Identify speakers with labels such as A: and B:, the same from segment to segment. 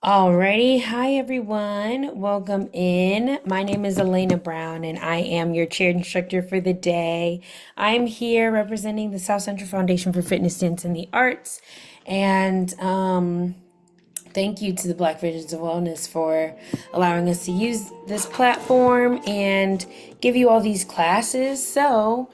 A: Alrighty, hi everyone. Welcome in. My name is Elena Brown and I am your chair instructor for the day. I'm here representing the South Central Foundation for Fitness, Dance, and the Arts. And thank you to the Black Visions of Wellness for allowing us to use this platform and give you all these classes. Normally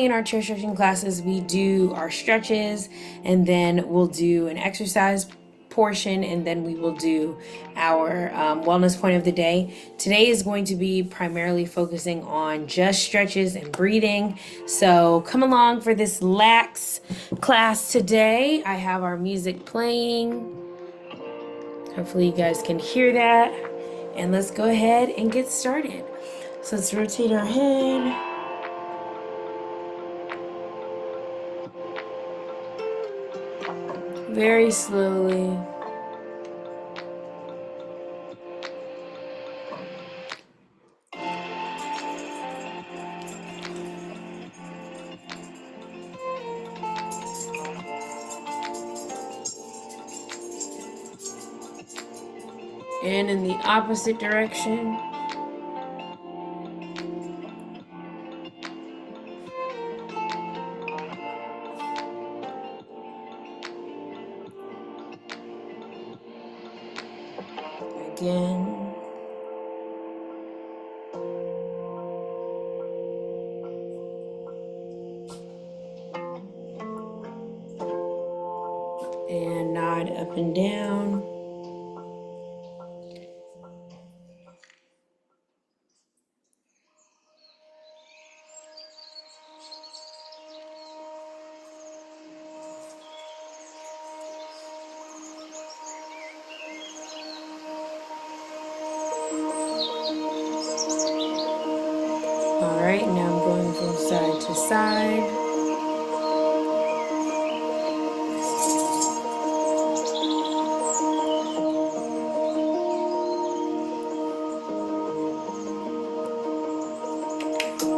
A: in our chair stretching classes, we do our stretches and then we'll do an exercise portion and then we will do our wellness point of the day. Today is going to be primarily focusing on just stretches and breathing. So come along for this lax class today. I have our music playing. Hopefully you guys can hear that. And let's go ahead and get started. So let's rotate our head. Very slowly. And in the opposite direction. Again. And nod up and down. All right, now I'm going from side to side.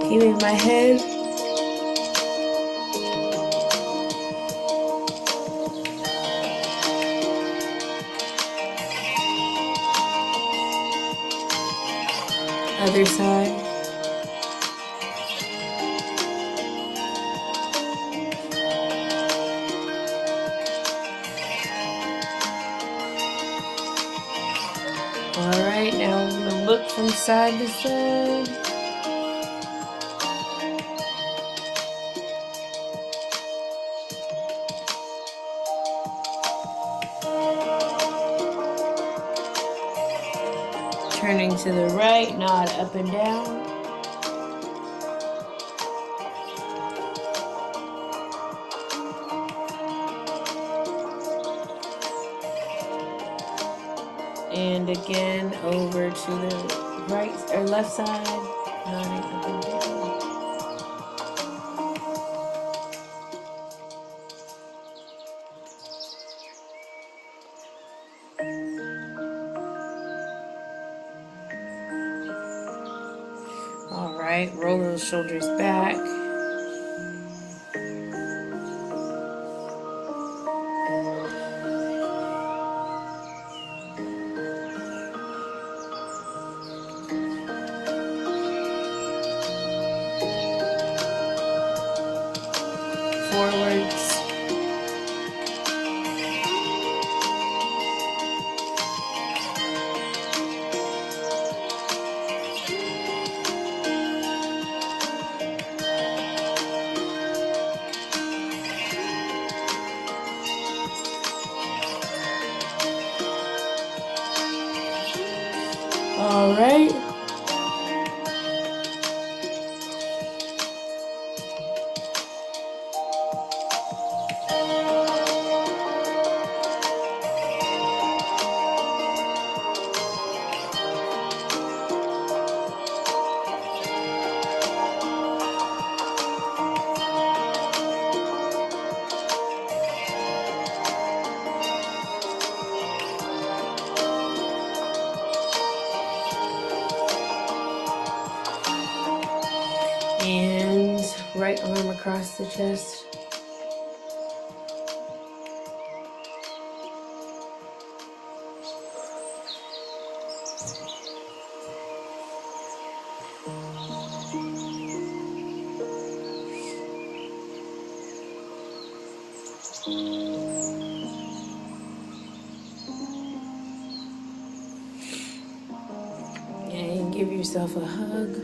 A: Keeping my head other side. All right, now I'm gonna look from side to side. Turning to the right, nod up and down. And again over to the right or left side, nodding up and down. All right, roll those shoulders back. Forwards. All right. And right arm across the chest. And give yourself a hug.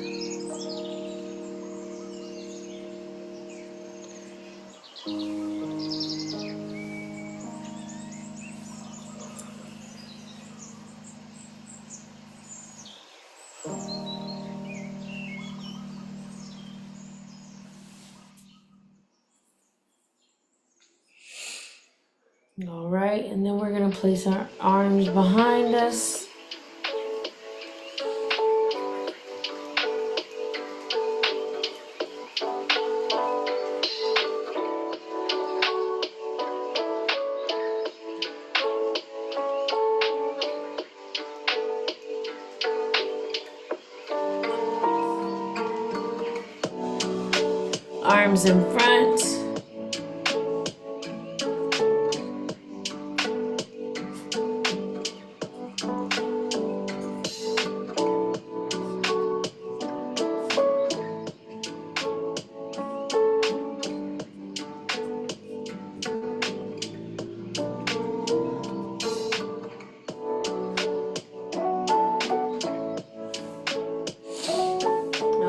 A: All right, and then we're gonna place our arms behind us. Arms in front.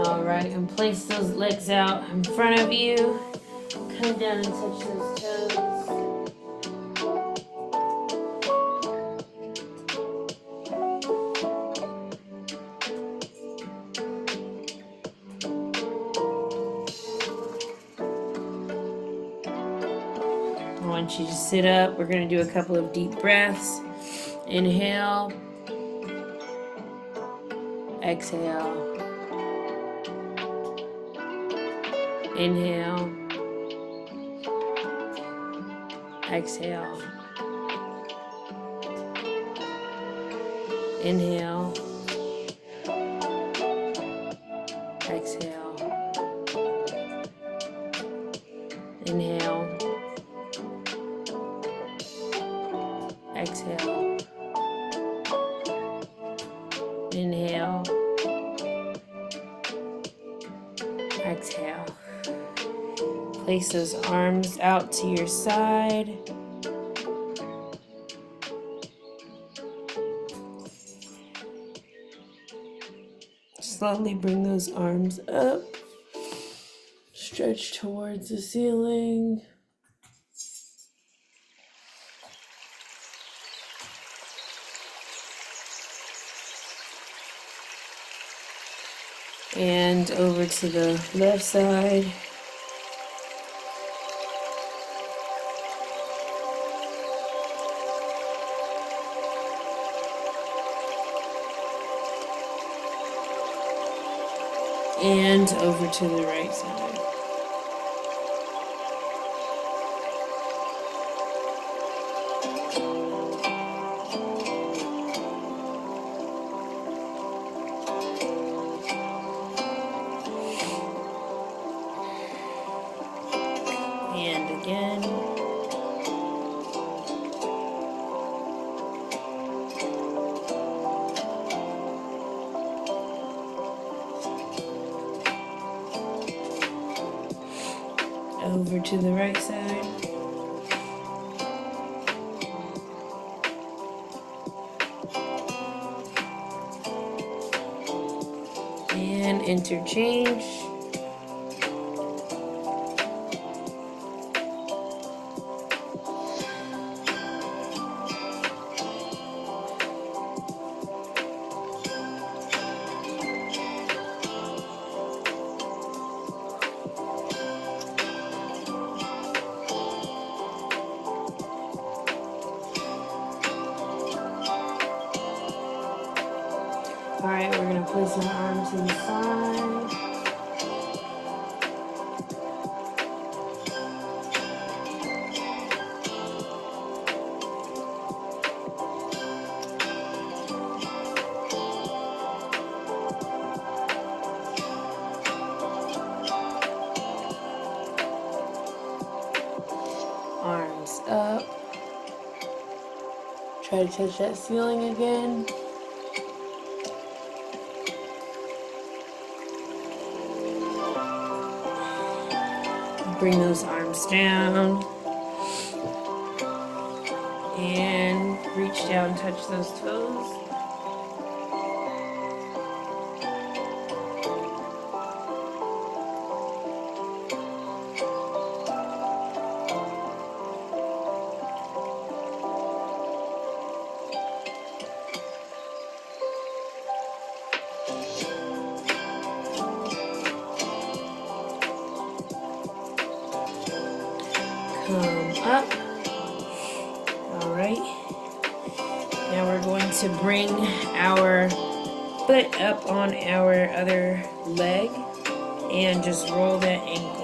A: All right, and place those legs out in front of you. Come down and touch those toes. I want you to sit up. We're going to do a couple of deep breaths. Inhale. Exhale. Inhale. Exhale. Inhale. Exhale. Inhale. Exhale. Inhale. Exhale. Place those arms out to your side. Slowly bring those arms up. Stretch towards the ceiling. And over to the left side. And over to the right side. And again. Over to the right side. And interchange. All right, we're going to place our arms inside. Arms up. Try to touch that ceiling again. Bring those arms down. And reach down, touch those toes. Come up. All right. Now we're going to bring our foot up on our other leg and just roll that ankle.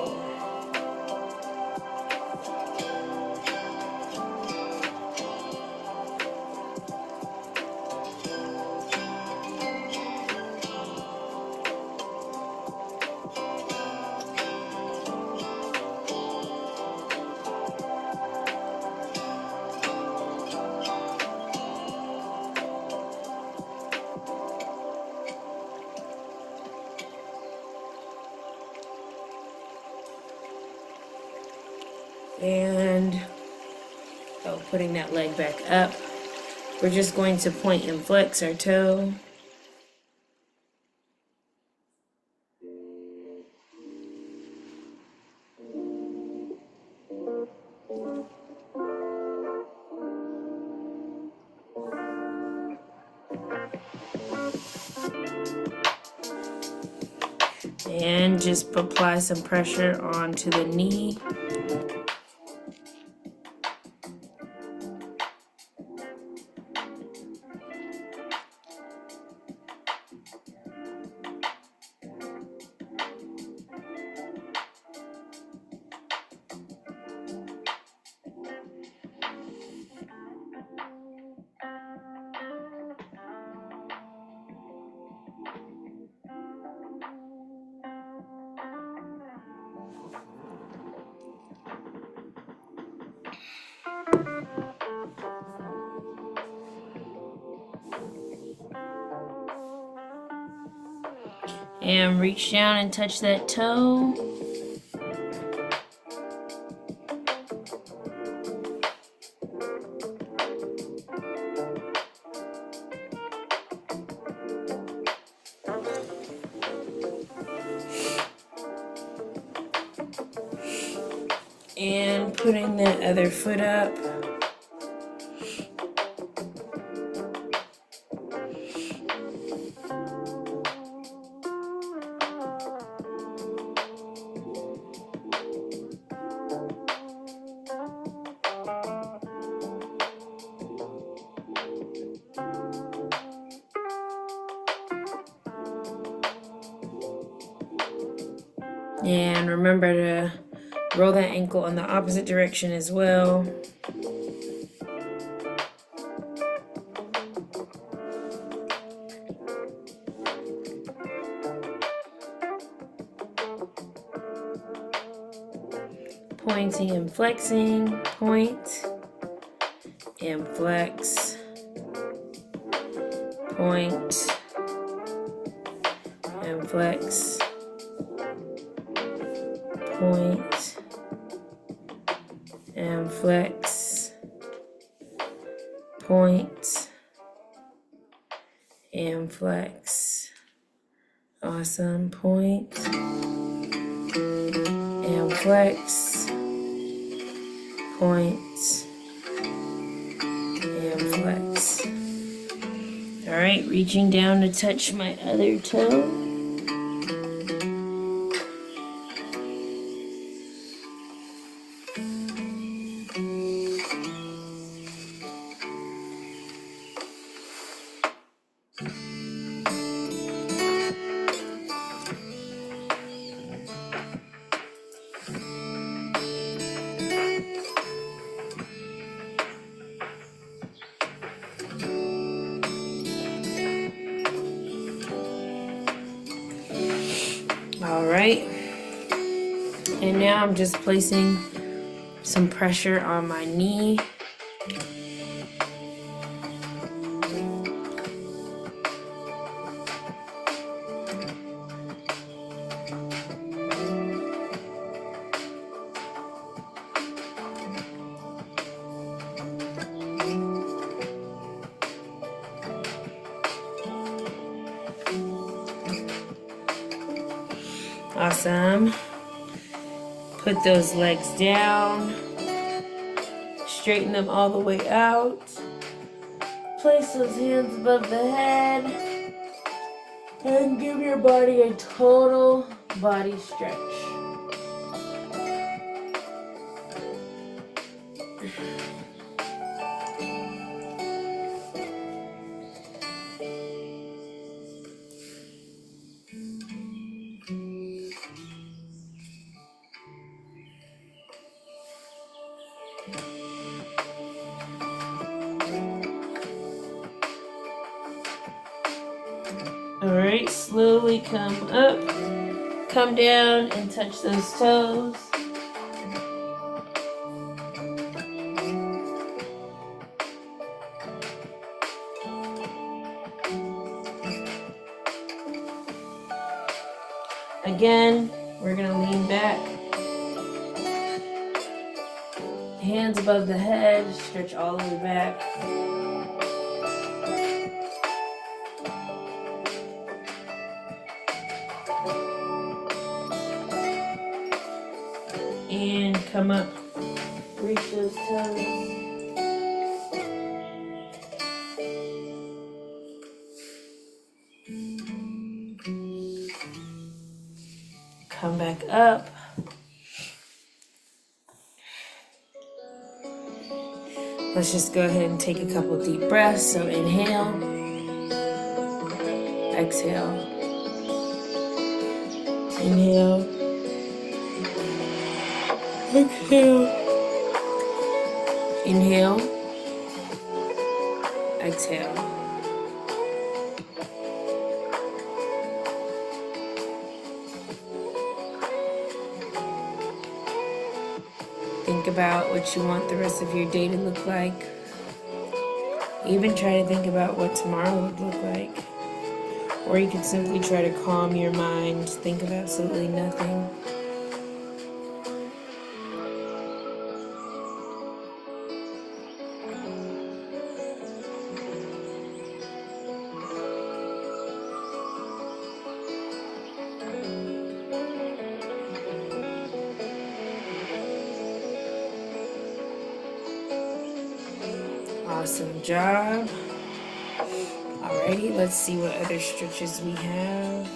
A: And putting that leg back up. We're just going to point and flex our toe. And just apply some pressure onto the knee. And reach down and touch that toe. And putting that other foot up. And remember to roll that ankle in the opposite direction as well. Pointing and flexing, point and flex, point and flex, point and flex, point and flex. Awesome. Point and flex, point and flex. All right, reaching down to touch my other toe. All right, and now I'm just placing some pressure on my knee. Awesome. Put those legs down. Straighten them all the way out. Place those hands above the head. And give your body a total body stretch. Alright, slowly come up, come down, and touch those toes. Again, we're going to lean back. Hands above the head, stretch all the way back. And come up, reach those toes. Come back up. Let's just go ahead and take a couple deep breaths. So inhale, exhale, inhale, exhale, inhale, exhale. Think about what you want the rest of your day to look like. Even try to think about what tomorrow would look like. Or you could simply try to calm your mind, think of absolutely nothing. Awesome job. Alrighty, let's see what other stretches we have.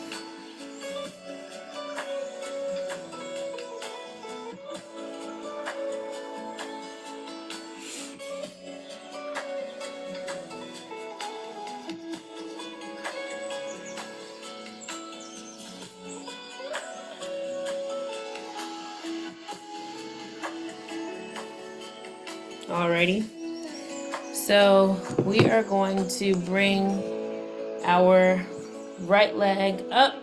A: Alrighty. So we are going to bring our right leg up.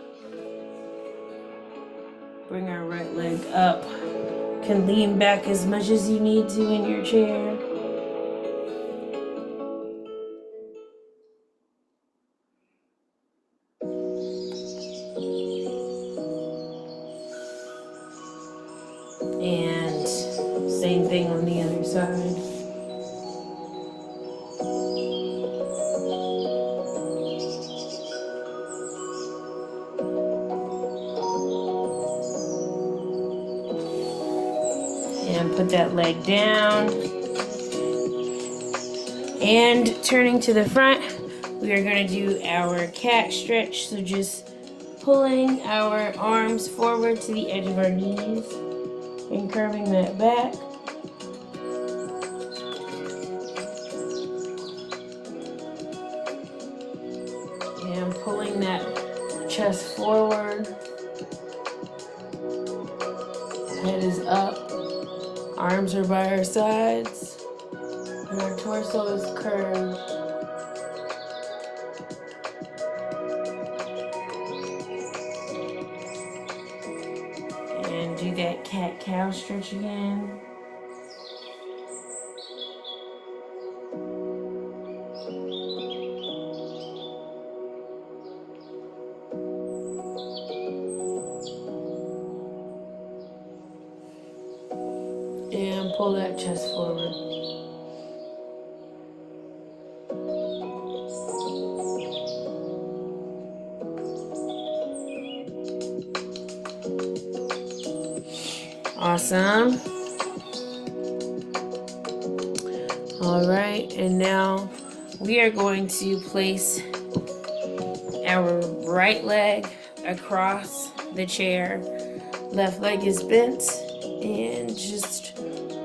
A: Bring our right leg up. Can lean back as much as you need to in your chair. And same thing on the other side. And put that leg down. And turning to the front, we are going to do our cat stretch. So just pulling our arms forward to the edge of our knees and curving that back. And pulling that chest forward. Head is up. Arms are by our sides. And our torso is curved. And do that cat-cow stretch again. And pull that chest forward. Awesome. All right, and now we are going to place our right leg across the chair. Left leg is bent, and just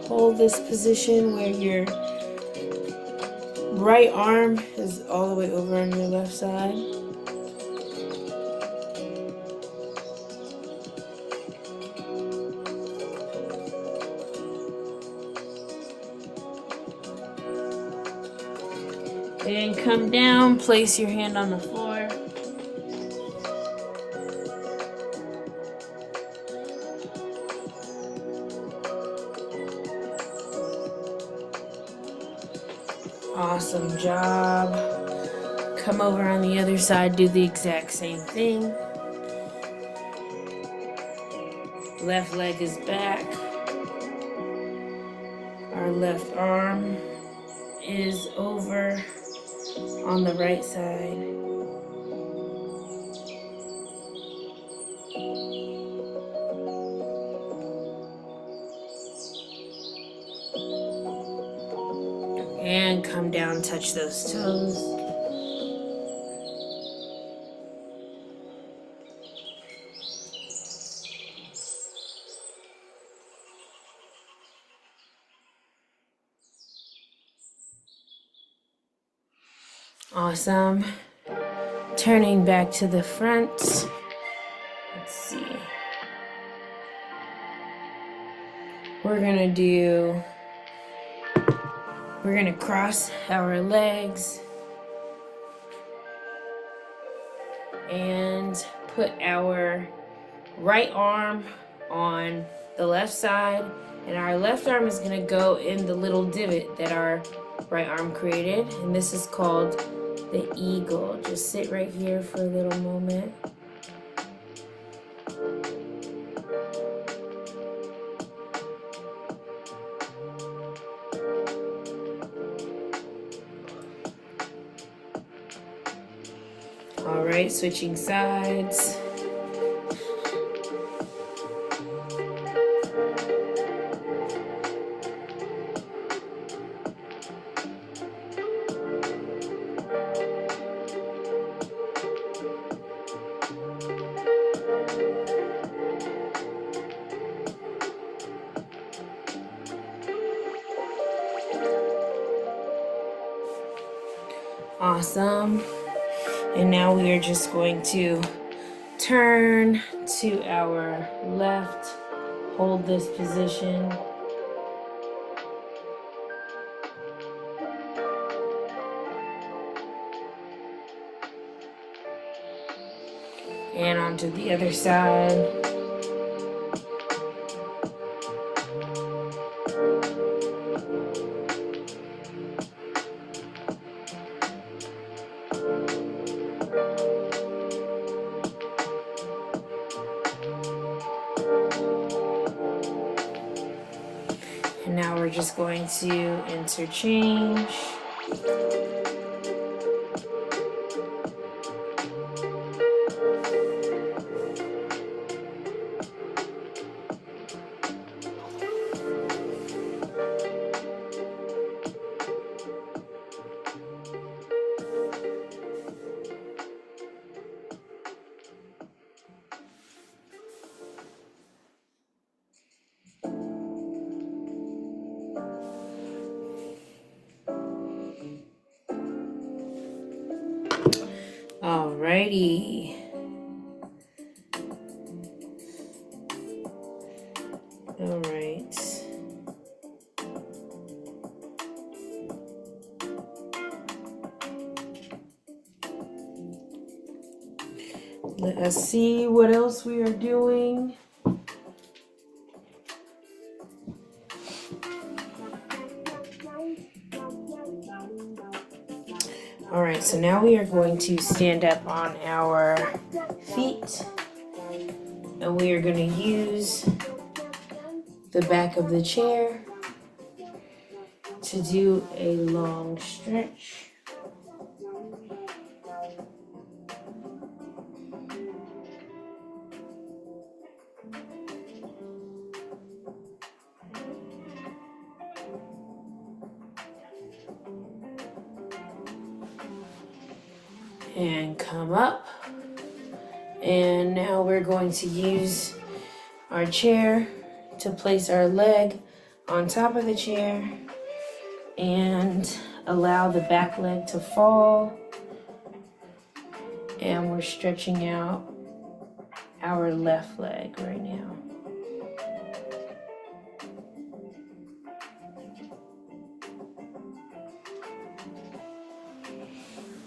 A: hold this position where your right arm is all the way over on your left side. And come down, place your hand on the floor. Awesome job. Come over on the other side, do the exact same thing. Left leg is back. Our left arm is over on the right side. And come down, touch those toes. Awesome. Turning back to the front. Let's see. We're gonna cross our legs and put our right arm on the left side, and our left arm is gonna go in the little divot that our right arm created, and this is called the eagle. Just sit right here for a little moment. All right, switching sides. Awesome. And now we are just going to turn to our left, hold this position. And onto the other side. And now we're just going to interchange. Alrighty. All right. Let us see what else we are doing. All right, so now we are going to stand up on our feet, and we are going to use the back of the chair to do a long stretch. and come up. And now we're going to use our chair to place our leg on top of the chair and allow the back leg to fall. And we're stretching out our left leg right now.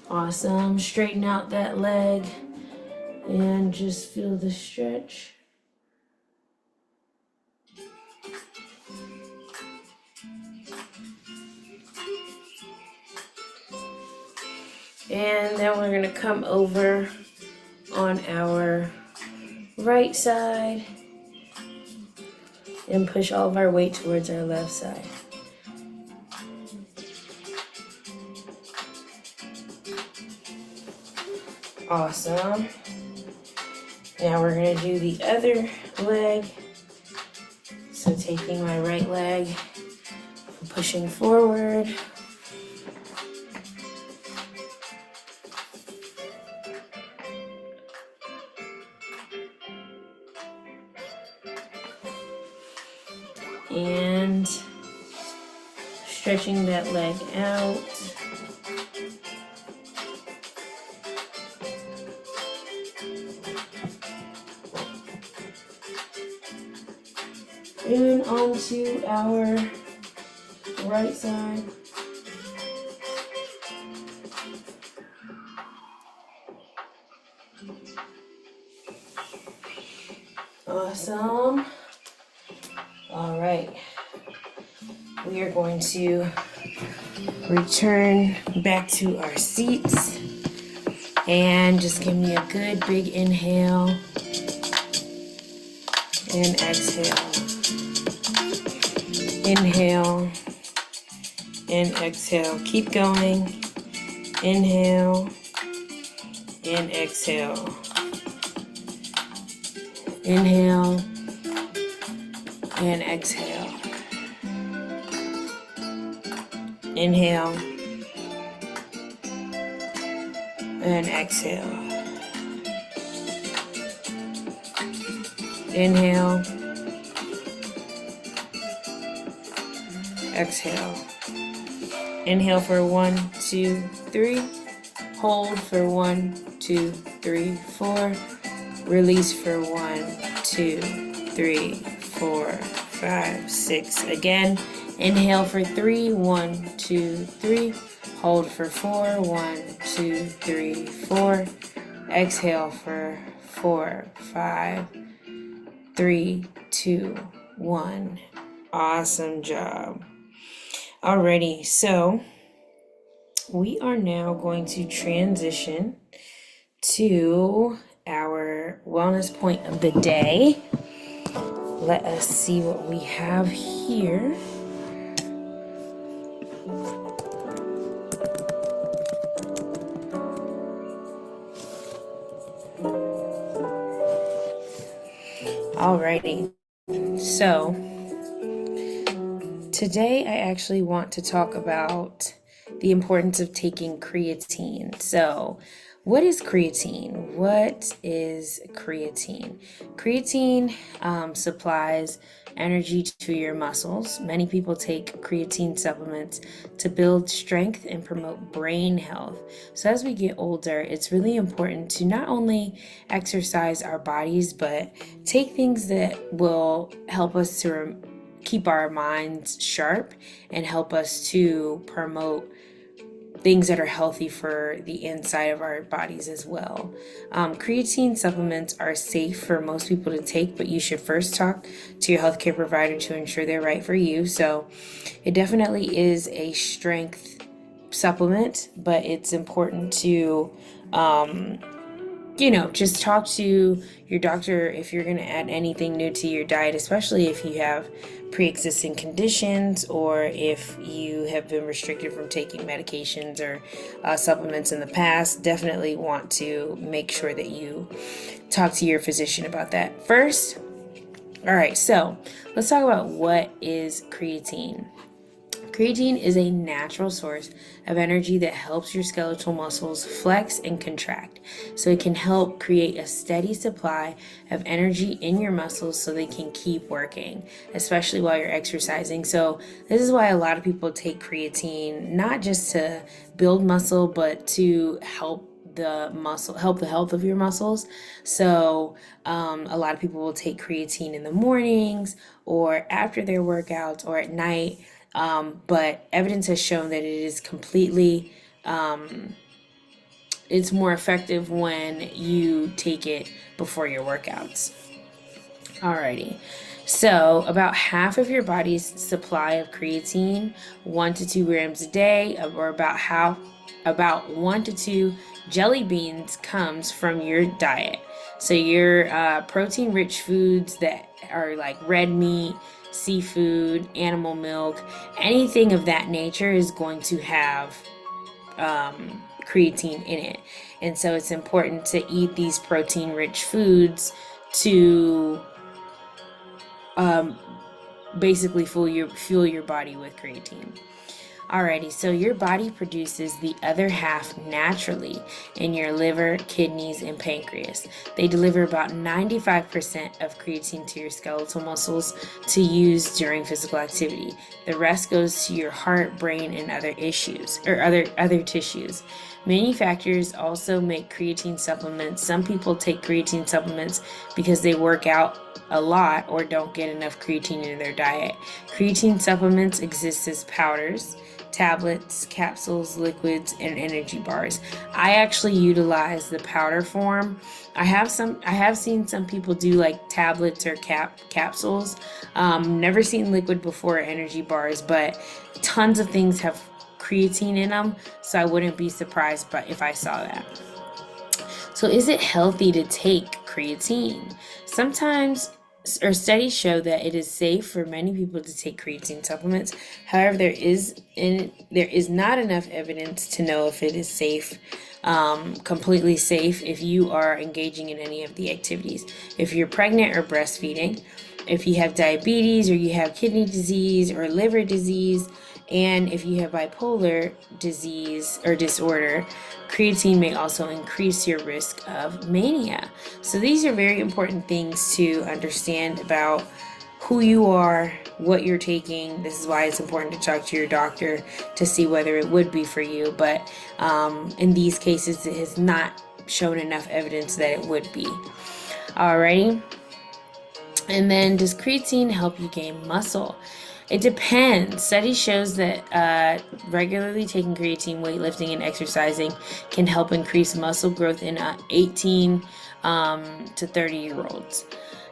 A: Awesome. Straighten out that leg and just feel the stretch. And then we're gonna come over on our right side and push all of our weight towards our left side. Awesome. Now we're gonna do the other leg. So taking my right leg, pushing forward. And stretching that leg out. And onto our right side. Awesome. All right. We are going to return back to our seats and just give me a good big inhale and exhale. Inhale and exhale. Keep going. Inhale and exhale. Inhale and exhale. Inhale and exhale. Inhale, exhale. Inhale for 1, 2, 3. Hold for 1, 2, 3, 4. Release for 1, 2, 3, 4, 5, 6. Again. Inhale for 3, 1, 2, 3. Hold for 4, 1, 2, 3, 4. Exhale for 4, 5, 3, 2, 1. Awesome job. Alrighty, so we are now going to transition to our wellness point of the day. Let us see what we have here. Alrighty, so today I actually want to talk about the importance of taking creatine. So what is creatine? What is creatine? Creatine supplies energy to your muscles. Many people take creatine supplements to build strength and promote brain health. So as we get older, it's really important to not only exercise our bodies, but take things that will help us to keep our minds sharp and help us to promote things that are healthy for the inside of our bodies as well. Creatine supplements are safe for most people to take, but you should first talk to your healthcare provider to ensure they're right for you. So it definitely is a strength supplement, but it's important to just talk to your doctor if you're going to add anything new to your diet, especially if you have pre-existing conditions or if you have been restricted from taking medications or supplements in the past. Definitely want to make sure that you talk to your physician about that first. All right, so let's talk about what is creatine. Creatine is a natural source of energy that helps your skeletal muscles flex and contract. So it can help create a steady supply of energy in your muscles so they can keep working, especially while you're exercising. So this is why a lot of people take creatine, not just to build muscle, but to help the health of your muscles. So a lot of people will take creatine in the mornings or after their workouts or at night. But evidence has shown that it is completely, it's more effective when you take it before your workouts. Alrighty. So, about half of your body's supply of creatine, 1 to 2 grams a day, or about 1 to 2 jelly beans comes from your diet. So, your protein-rich foods that are like red meat, seafood, animal milk, anything of that nature is going to have creatine in it. And so, it's important to eat these protein-rich foods to basically fuel your body with creatine. Alrighty, so your body produces the other half naturally in your liver, kidneys, and pancreas. They deliver about 95% of creatine to your skeletal muscles to use during physical activity. The rest goes to your heart, brain, and other tissues. Manufacturers also make creatine supplements. Some people take creatine supplements because they work out a lot or don't get enough creatine in their diet. Creatine supplements exist as powders, tablets, capsules, liquids, and energy bars. I actually utilize the powder form. I have seen some people do like tablets or capsules. Never seen liquid before, energy bars, but tons of things have creatine in them, so I wouldn't be surprised if I saw that. So is it healthy to take creatine? Sometimes, or studies show that it is safe for many people to take creatine supplements. However, there is not enough evidence to know if it is safe, completely safe if you are engaging in any of the activities. If you're pregnant or breastfeeding, if you have diabetes or you have kidney disease or liver disease, and if you have bipolar disease or disorder, creatine may also increase your risk of mania. So these are very important things to understand about who you are, what you're taking. This is why it's important to talk to your doctor to see whether it would be for you. But in these cases, it has not shown enough evidence that it would be. Alrighty. And then, does creatine help you gain muscle? It depends. Study shows that regularly taking creatine, weightlifting, and exercising can help increase muscle growth in 18 to 30-year-olds.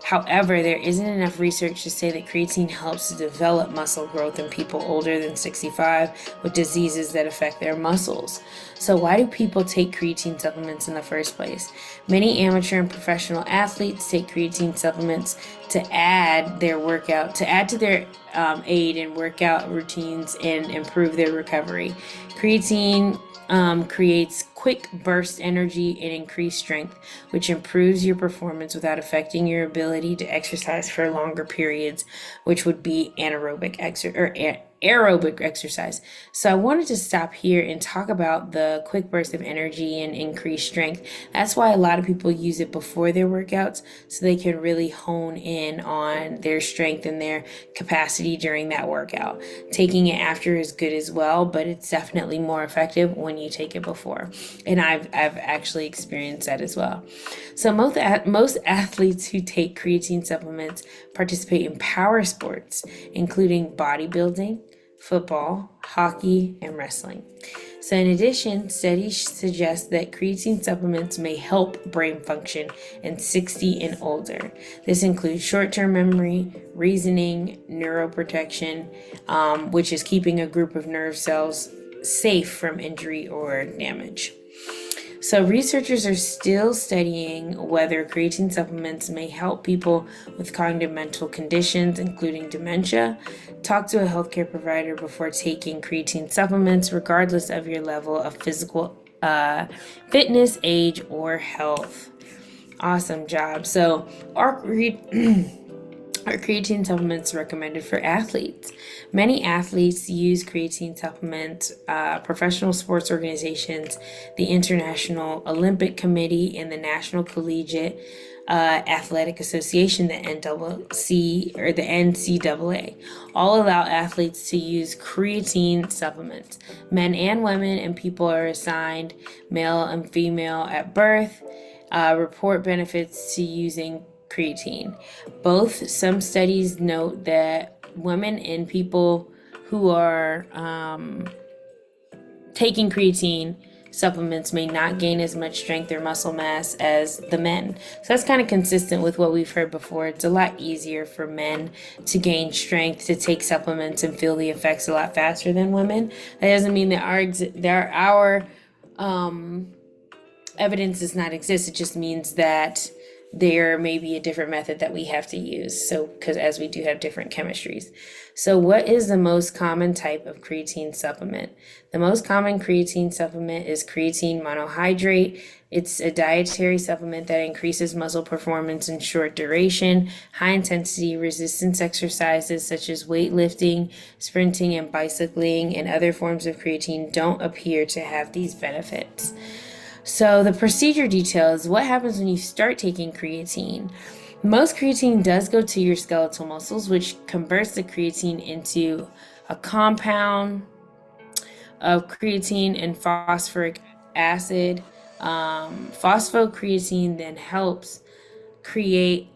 A: However, there isn't enough research to say that creatine helps to develop muscle growth in people older than 65 with diseases that affect their muscles. So why do people take creatine supplements in the first place? Many amateur and professional athletes take creatine supplements to add to their aid in workout routines and improve their recovery. Creatine creates quick burst energy and increased strength, which improves your performance without affecting your ability to exercise for longer periods, which would be aerobic exercise. So I wanted to stop here and talk about the quick burst of energy and increased strength. That's why a lot of people use it before their workouts, so they can really hone in on their strength and their capacity during that workout. Taking it after is good as well, but it's definitely more effective when you take it before. And I've actually experienced that as well. So most athletes who take creatine supplements participate in power sports, including bodybuilding, football, hockey, and wrestling. So in addition, studies suggest that creatine supplements may help brain function in 60 and older. This includes short-term memory, reasoning, neuroprotection, which is keeping a group of nerve cells safe from injury or damage. So researchers are still studying whether creatine supplements may help people with cognitive mental conditions, including dementia. Talk to a healthcare provider before taking creatine supplements, regardless of your level of physical fitness, age, or health. Awesome job. So our Are creatine supplements recommended for athletes? Many athletes use creatine supplements. Professional sports organizations, the International Olympic Committee, and the National Collegiate Athletic Association, the NCC or the NCAA, all allow athletes to use creatine supplements. Men and women and people are assigned male and female at birth. Report benefits to using creatine. Some studies note that women and people who are taking creatine supplements may not gain as much strength or muscle mass as the men. So that's kind of consistent with what we've heard before. It's a lot easier for men to gain strength, to take supplements and feel the effects a lot faster than women. That doesn't mean that our evidence does not exist. It just means that there may be a different method that we have to use. So, because as we do have different chemistries. So what is the most common type of creatine supplement? The most common creatine supplement is creatine monohydrate. It's a dietary supplement that increases muscle performance in short duration. High intensity resistance exercises such as weightlifting, sprinting, and bicycling, and other forms of creatine don't appear to have these benefits. So the procedure details, what happens when you start taking creatine? Most creatine does go to your skeletal muscles, which converts the creatine into a compound of creatine and phosphoric acid. Phosphocreatine then helps create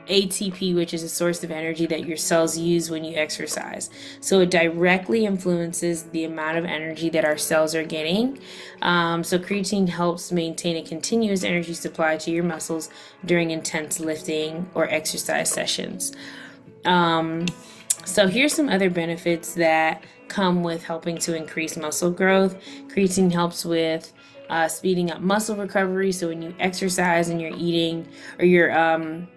A: ATP, which is a source of energy that your cells use when you exercise. So it directly influences the amount of energy that our cells are getting. So creatine helps maintain a continuous energy supply to your muscles during intense lifting or exercise sessions. So here's some other benefits that come with helping to increase muscle growth. Creatine helps with speeding up muscle recovery. So when you exercise and you're eating or you're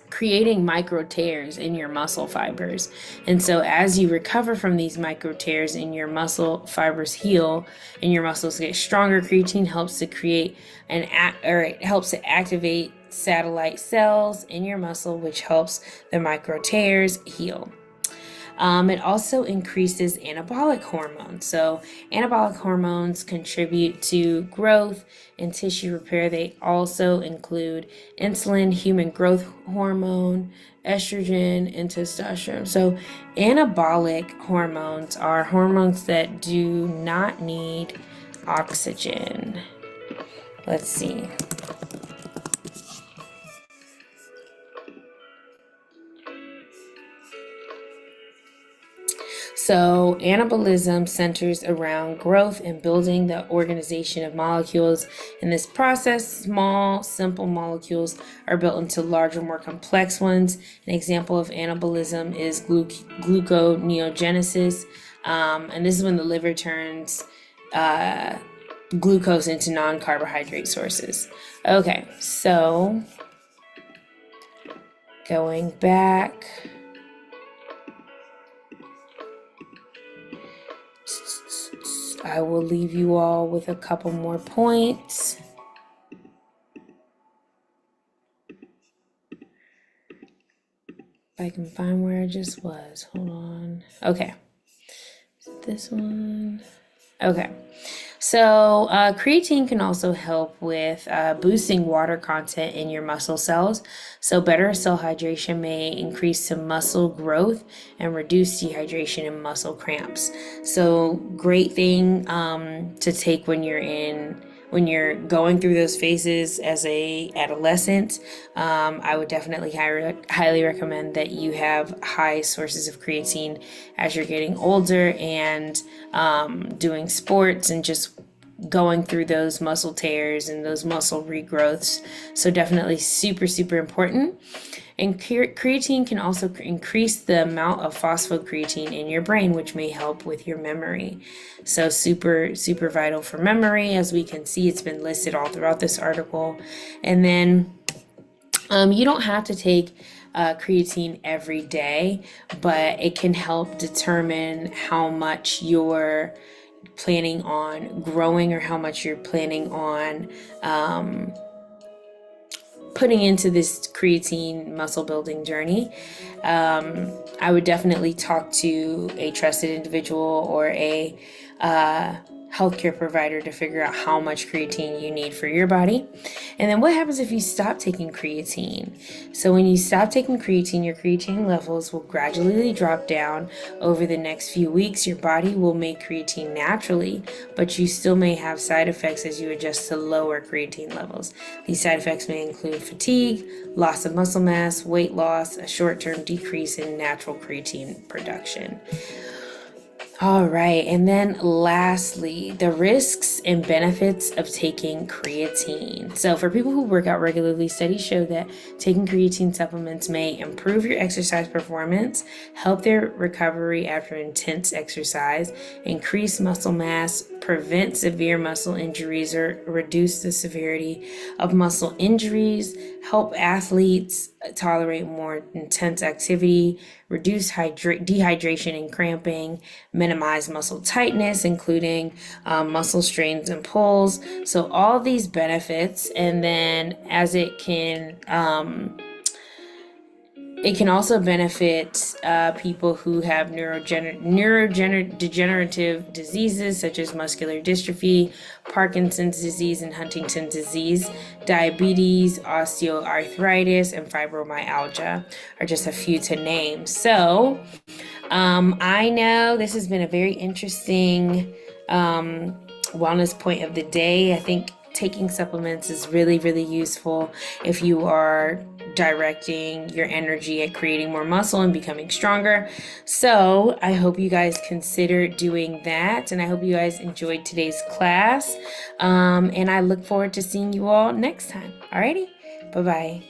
A: creating micro tears in your muscle fibers. And so as you recover from these micro tears and your muscle fibers heal and your muscles get stronger, creatine helps to create it helps to activate satellite cells in your muscle, which helps the micro tears heal. It also increases anabolic hormones. So anabolic hormones contribute to growth and tissue repair. They also include insulin, human growth hormone, estrogen, and testosterone. So anabolic hormones are hormones that do not need oxygen. Let's see. So anabolism centers around growth and building the organization of molecules. In this process, small, simple molecules are built into larger, more complex ones. An example of anabolism is gluconeogenesis, and this is when the liver turns glucose into non-carbohydrate sources. Okay, so going back. I will leave you all with a couple more points. If I can find where I just was. Hold on. Okay. This one. Okay. So creatine can also help with boosting water content in your muscle cells. So better cell hydration may increase some muscle growth and reduce dehydration and muscle cramps. So great thing to take when you're going through those phases as a adolescent. I would definitely highly recommend that you have high sources of creatine as you're getting older and doing sports and just going through those muscle tears and those muscle regrowths. So definitely super, super important. And creatine can also increase the amount of phosphocreatine in your brain, which may help with your memory. So super, super vital for memory. As we can see, it's been listed all throughout this article. And then you don't have to take creatine every day, but it can help determine how much you're planning on growing or how much you're planning on putting into this creatine muscle building journey, I would definitely talk to a trusted individual or a healthcare provider to figure out how much creatine you need for your body. And then what happens if you stop taking creatine? So when you stop taking creatine, your creatine levels will gradually drop down over the next few weeks. Your body will make creatine naturally, but you still may have side effects as you adjust to lower creatine levels. These side effects may include fatigue, loss of muscle mass, weight loss, a short-term decrease in natural creatine production. All right, and then lastly, the risks and benefits of taking creatine. So for people who work out regularly, studies show that taking creatine supplements may improve your exercise performance, help their recovery after intense exercise, increase muscle mass, prevent severe muscle injuries or reduce the severity of muscle injuries, help athletes tolerate more intense activity, reduce dehydration and cramping, minimize muscle tightness, including muscle strains and pulls. So all these benefits, and then as it can also benefit people who have neurodegenerative diseases such as muscular dystrophy, Parkinson's disease, and Huntington's disease. Diabetes, osteoarthritis, and fibromyalgia are just a few to name. So I know this has been a very interesting wellness point of the day. I think taking supplements is really, really useful if you are directing your energy at creating more muscle and becoming stronger. So I hope you guys consider doing that, and I hope you guys enjoyed today's class, and I look forward to seeing you all next time. Alrighty, bye-bye.